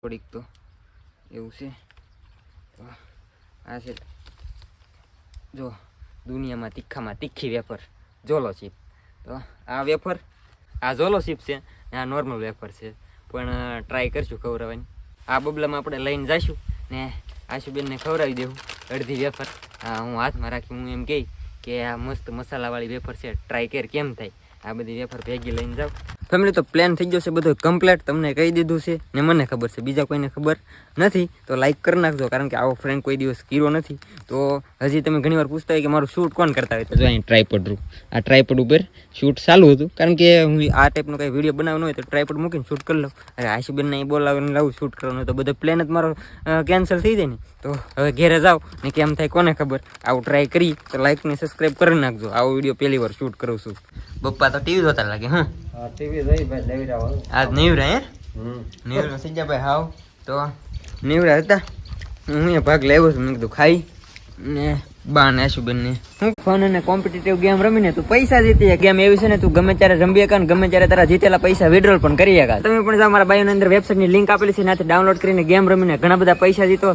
થોડીક તો એવું છે. આ છે જો દુનિયામાં તીખામાં તીખી વેફર જોલો ચીપ. તો આ વેફર આ જોલો ચીપ છે, આ નોર્મલ વેફર છે, પણ ટ્રાય કરશું ખવડાવવાની. આ બબલામાં આપણે લઈને જઈશું ને આશુબેનને ખવડાવી દેવું અડધી વેફર. હા, હું હાથમાં રાખી હું એમ કહી કે આ મસ્ત મસાલાવાળી વેફર છે, ટ્રાય કર કેમ થાય. આ બધી વેફર ભેગી લઈને જાવ. ફેમિલી તો પ્લાન થઈ ગયો છે બધું કમ્પ્લીટ, તમને કહી દીધું છે ને મને ખબર છે, બીજા કોઈને ખબર નથી તો લાઈક કરી નાખજો, કારણ કે આવો ફ્રેન્ડ કોઈ દિવસ કર્યો નથી. તો હજી તમે ઘણીવાર પૂછતા હોય કે મારું શૂટ કોણ કરતા હોય, તો જો અહીં ટ્રાયપોડ રૂ આ ટ્રાયપોડ ઉપર શૂટ ચાલુ હતું, કારણ કે હું આ ટાઈપનો કંઈ વિડીયો બનાવવાનો હોય તો ટ્રાયપોડ મૂકીને શૂટ કરી લઉં. અરે આશુબેનને અહીં બોલાવીને લાવું શૂટ કરવાનું, તો બધો પ્લાન જ મારો કેન્સલ થઈ જાય ને. તો હવે ઘેરે જાઓ ને કેમ થાય કોને ખબર. આવું ટ્રાય કરી તો લાઈક ને સબસ્ક્રાઈબ કરી નાખજો. આવો વિડીયો પહેલી વાર શૂટ કરું છું. પપ્પા તો ટીવી જોતા લાગે. હા, ટીવી જોઈ ભાઈ લેવી આવો આજ નીવરા હે નીવરા સજા ભાઈ હાવ તો નીવરા હતા. હું એ ભાગ લેવો છું, મેં કીધું ખાઈ ને બા ને આશુબેન ને હું ફોન અને કોમ્પિટિટિવ ગેમ રમીને તું પૈસા જીતી. ગેમ એવી છે ને તું ગમે ત્યારે રમી શકા ને ગમે ત્યારે તારા જીતેલા પૈસા વિડ્રોલ પણ કરી શકા. તમે પણ મારા બાયોની અંદર વેબસાઇટની લિંક આપેલી છે, ત્યાંથી ડાઉનલોડ કરીને ગેમ રમીને ઘણા બધા પૈસા જીતો.